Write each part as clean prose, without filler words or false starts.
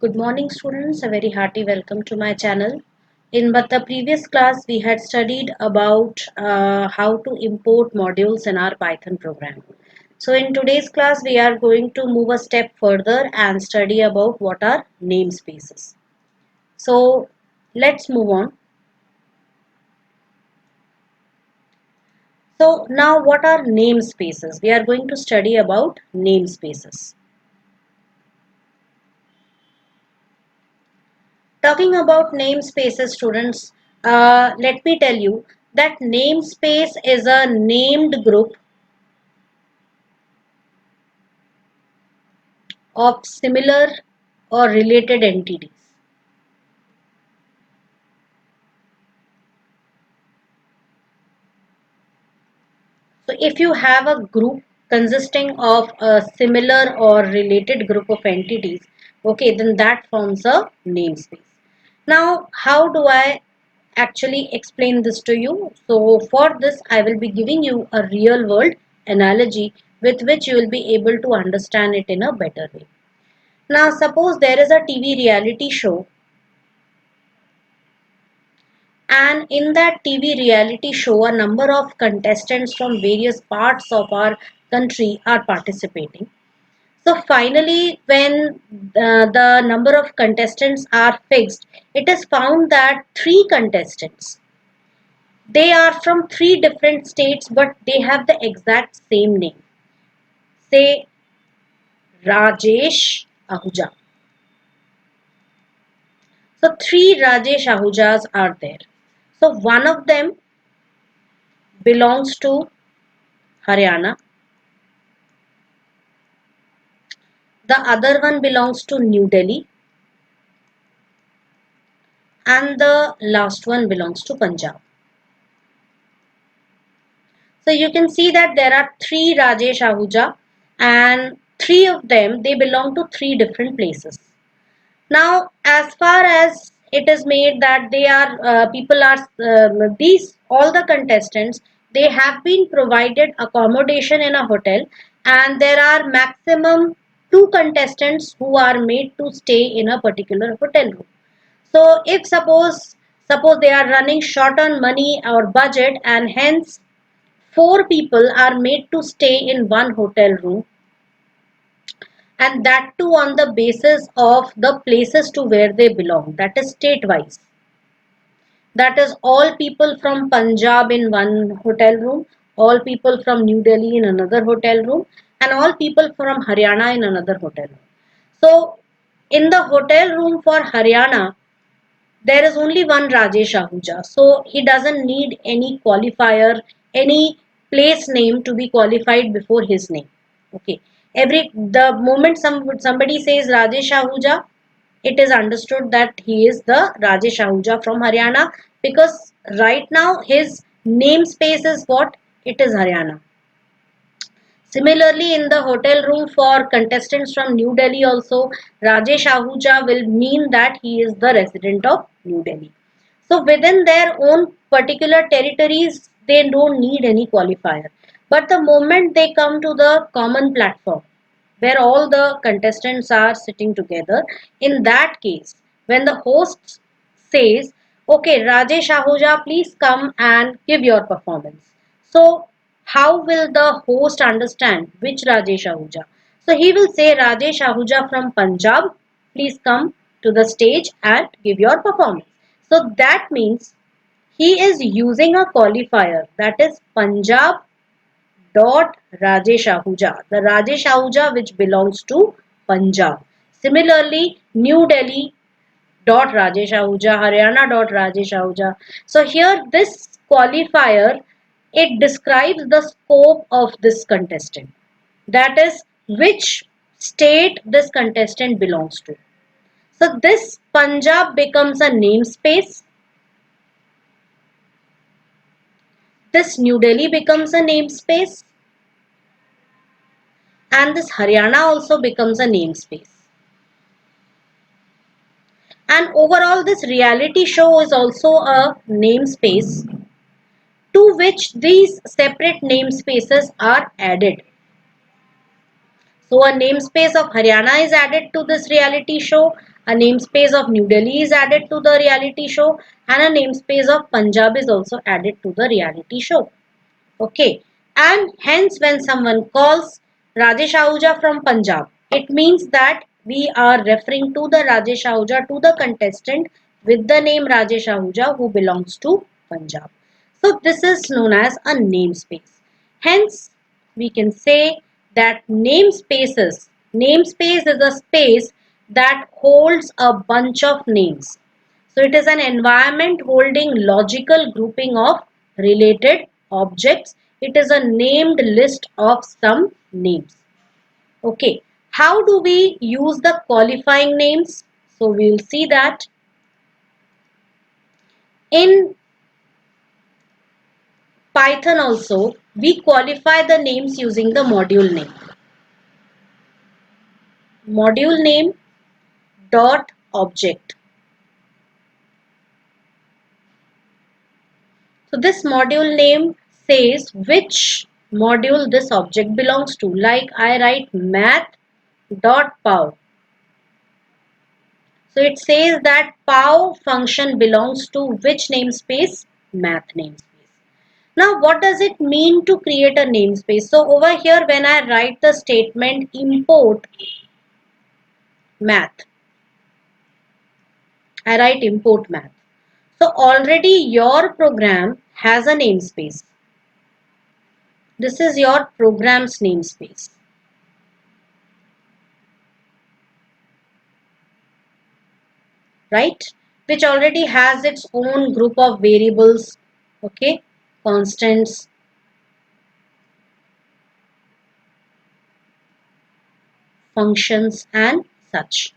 Good morning students, a very hearty welcome to my channel. In but the previous class we had studied about how to import modules in our Python program. So in today's class we are going to move a step further and study about what are namespaces. So let's move on. So now what are namespaces? We are going to study about namespaces. Talking about namespaces, students, let me tell you that namespace is a named group of similar or related entities. So if you have a group consisting of a similar or related group of entities, okay, then that forms a namespace. Now, how do I actually explain this to you? So for this, I will be giving you a real world analogy with which you will be able to understand it in a better way. Now, suppose there is a TV reality show, and in that TV reality show, a number of contestants from various parts of our country are participating. So finally, when the number of contestants are fixed, it is found that three contestants, they are from three different states, but they have the exact same name. Say Rajesh Ahuja. So three Rajesh Ahujas are there. So one of them belongs to Haryana, the other one belongs to New Delhi, and the last one belongs to Punjab. So you can see that there are three Rajesh Ahuja, and three of them, they belong to three different places. Now, as far as it is made that they are people are these all the contestants, they have been provided accommodation in a hotel, and there are maximum two contestants who are made to stay in a particular hotel room. So if suppose they are running short on money or budget, and hence four people are made to stay in one hotel room, and that too on the basis of the places to where they belong, that is state wise. That is all people from Punjab in one hotel room, all people from New Delhi in another hotel room, and all people from Haryana in another hotel room. So in the hotel room for Haryana, there is only one Rajesh Ahuja. So he doesn't need any qualifier, any place name to be qualified before his name. Okay. The moment somebody says Rajesh Ahuja, it is understood that he is the Rajesh Ahuja from Haryana, because right now his namespace is what? It is Haryana. Similarly, in the hotel room for contestants from New Delhi also, Rajesh Ahuja will mean that he is the resident of New Delhi. So within their own particular territories, they don't need any qualifier. But the moment they come to the common platform, where all the contestants are sitting together, in that case, when the host says, okay, Rajesh Ahuja, please come and give your performance. So how will the host understand which Rajesh Ahuja? So he will say Rajesh Ahuja from Punjab, please come to the stage and give your performance. So that means he is using a qualifier, that is Punjab dot Rajesh Ahuja, the Rajesh Ahuja which belongs to Punjab. Similarly, New Delhi dot Rajesh Ahuja, Haryana dot Rajesh Ahuja. So here this qualifier, it describes the scope of this contestant. That is which state this contestant belongs to. So this Punjab becomes a namespace. This New Delhi becomes a namespace, and this Haryana also becomes a namespace. And overall, this reality show is also a namespace to which these separate namespaces are added. So a namespace of Haryana is added to this reality show, A namespace of New Delhi is added to the reality show, and a namespace of Punjab is also added to the reality show. Okay, and hence when someone calls Rajesh Ahuja from Punjab, it means that we are referring to the Rajesh Ahuja, to the contestant with the name Rajesh Ahuja who belongs to Punjab. So this is known as a namespace. Hence, we can say that namespace is a space that holds a bunch of names. So it is an environment holding logical grouping of related objects. It is a named list of some names. Okay. How do we use the qualifying names? So we will see that in Python also we qualify the names using the module name. Module name dot object. So this module name says which module this object belongs to. Like I write math.pow. So it says that pow function belongs to which namespace? Math namespace. Now what does it mean to create a namespace? So over here when I write the statement import math, I write import math. So already your program has a namespace. This is your program's namespace. Right? Which already has its own group of variables, okay, constants, functions and such.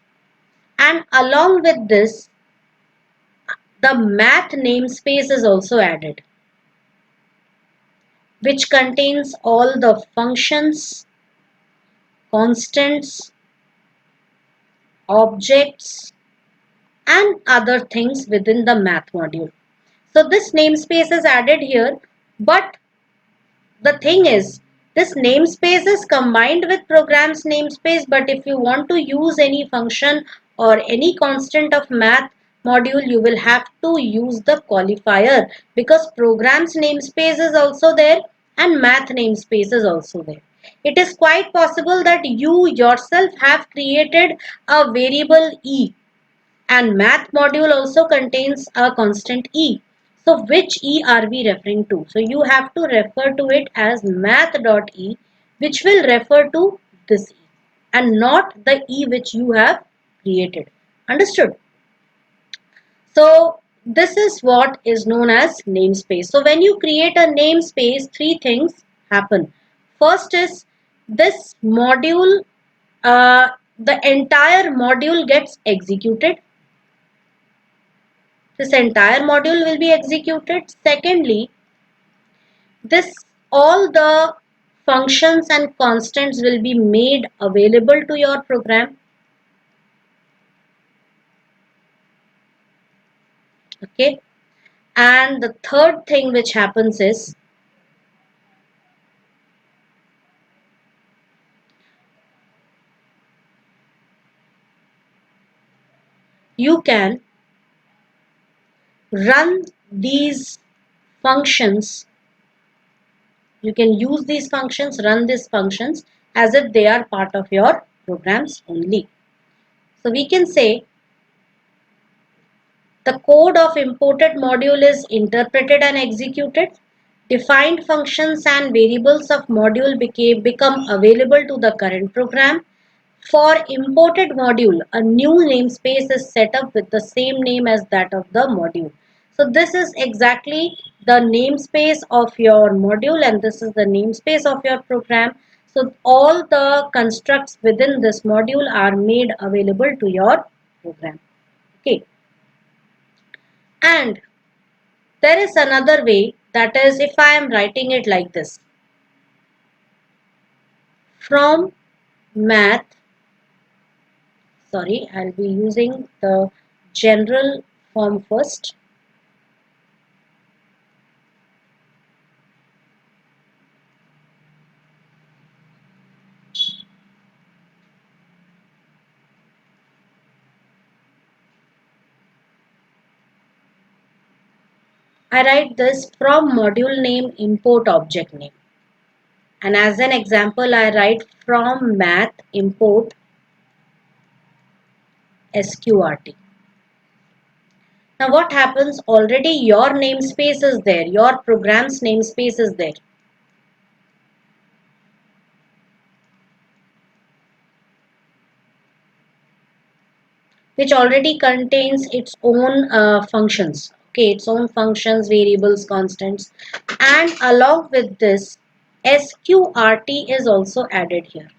And along with this, the math namespace is also added, which contains all the functions, constants, objects, and other things within the math module. So this namespace is added here, but the thing is, this namespace is combined with program's namespace, but if you want to use any function or any constant of math module, you will have to use the qualifier because program's namespace is also there and math namespace is also there. It is quite possible that you yourself have created a variable e, and math module also contains a constant e. So which e are we referring to? So you have to refer to it as math.e, which will refer to this e and not the e which you have created. Understood? So this is what is known as namespace. So when you create a namespace, three things happen. First is this module, the entire module gets executed. This entire module will be executed. Secondly, this all the functions and constants will be made available to your program. Okay. And the third thing which happens is you can run these functions. You can use these functions, run these functions as if they are part of your programs only. So we can say the code of imported module is interpreted and executed. Defined functions and variables of module become available to the current program. For imported module, a new namespace is set up with the same name as that of the module. So this is exactly the namespace of your module and this is the namespace of your program. So all the constructs within this module are made available to your program. Okay. And there is another way, that is if I am writing it like this. From math, sorry, I'll be using the general form first. I write this from module name import object name. And as an example, I write from math import sqrt. Now what happens? Already your namespace is there, your program's namespace is there. Which already contains its own functions. Okay, its own functions, variables, constants. And along with this, sqrt is also added here.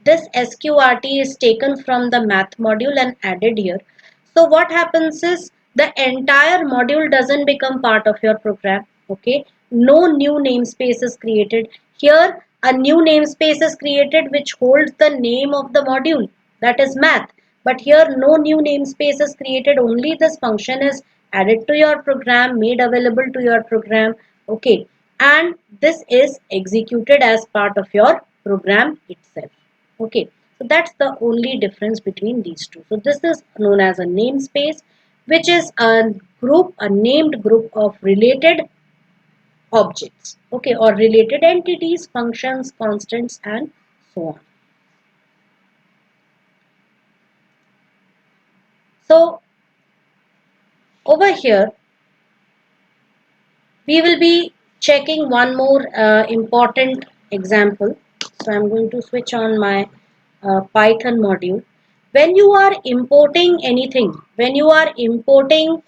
This sqrt is taken from the math module and added here. So what happens is the entire module doesn't become part of your program. Okay, no new namespace is created. Here a new namespace is created which holds the name of the module, that is math. But here no new namespace is created, only this function is added to your program, made available to your program. Okay, and this is executed as part of your program itself. Okay, so that's the only difference between these two. So this is known as a namespace, which is a group, a named group of related objects, okay, or related entities, functions, constants, and so on. So over here, we will be checking one more important example. So I'm going to switch on my Python module. When you are importing anything, when you are importing,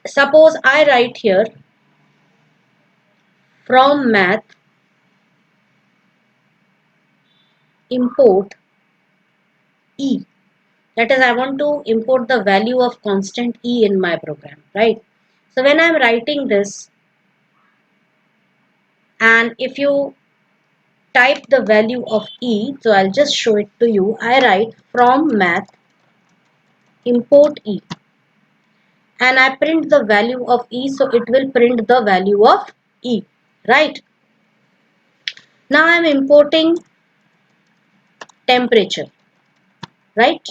suppose I write here from math import e. That is, I want to import the value of constant e in my program, right? So when I'm writing this, and if you type the value of e, so I'll just show it to you. I write from math import e, and I print the value of e, so it will print the value of e, right? Now I'm importing temperature, right?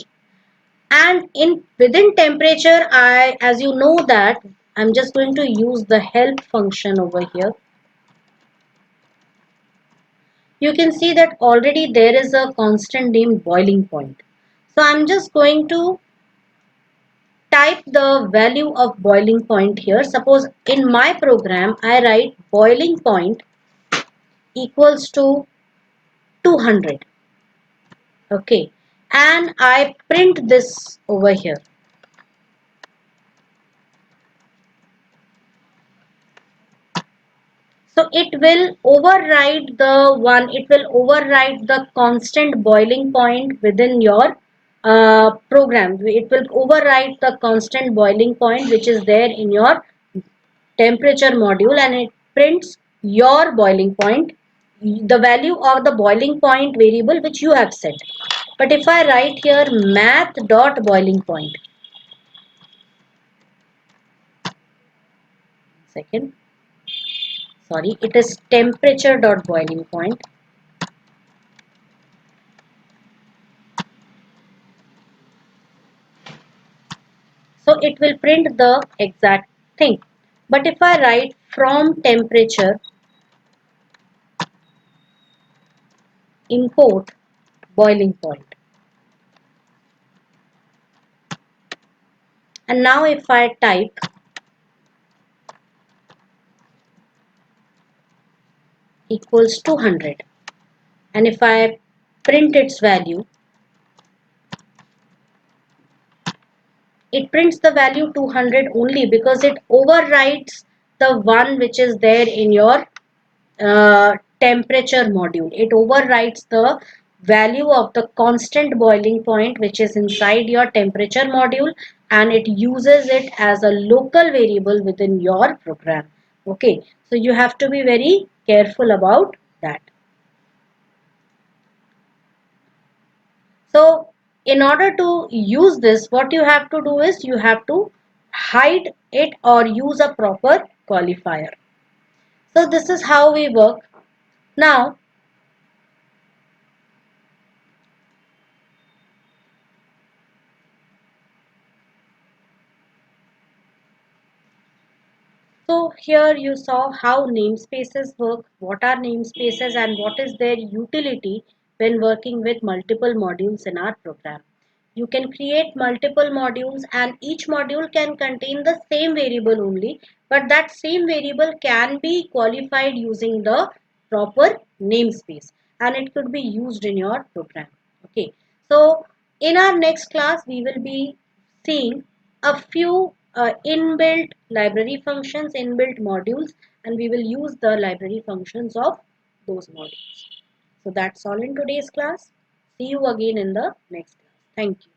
And in within temperature, I, as you know that, I'm just going to use the help function over here. You can see that already there is a constant named boiling point. So I'm just going to type the value of boiling point here. Suppose in my program, I write boiling point equals to 200. Okay. And I print this over here. So it will override the constant boiling point within your program. It will override the constant boiling point which is there in your temperature module, and it prints your boiling point, the value of the boiling point variable which you have set. But if I write here math dot boiling point, second, sorry, it is temperature dot boiling point. So it will print the exact thing. But if I write from temperature import boiling point, and now if I type equals 200, and if I print its value, it prints the value 200 only because it overwrites the one which is there in your temperature module. It overwrites the value of the constant boiling point which is inside your temperature module, and it uses it as a local variable within your program. Okay, so you have to be very careful about that. So in order to use this, what you have to do is you have to hide it or use a proper qualifier. So this is how we work. Now, So here you saw how namespaces work, what are namespaces and what is their utility when working with multiple modules in our program. You can create multiple modules and each module can contain the same variable only, but that same variable can be qualified using the proper namespace and it could be used in your program. Okay, so in our next class we will be seeing a few inbuilt library functions, inbuilt modules, and we will use the library functions of those modules. So that's all in today's class. See you again in the next class. Thank you.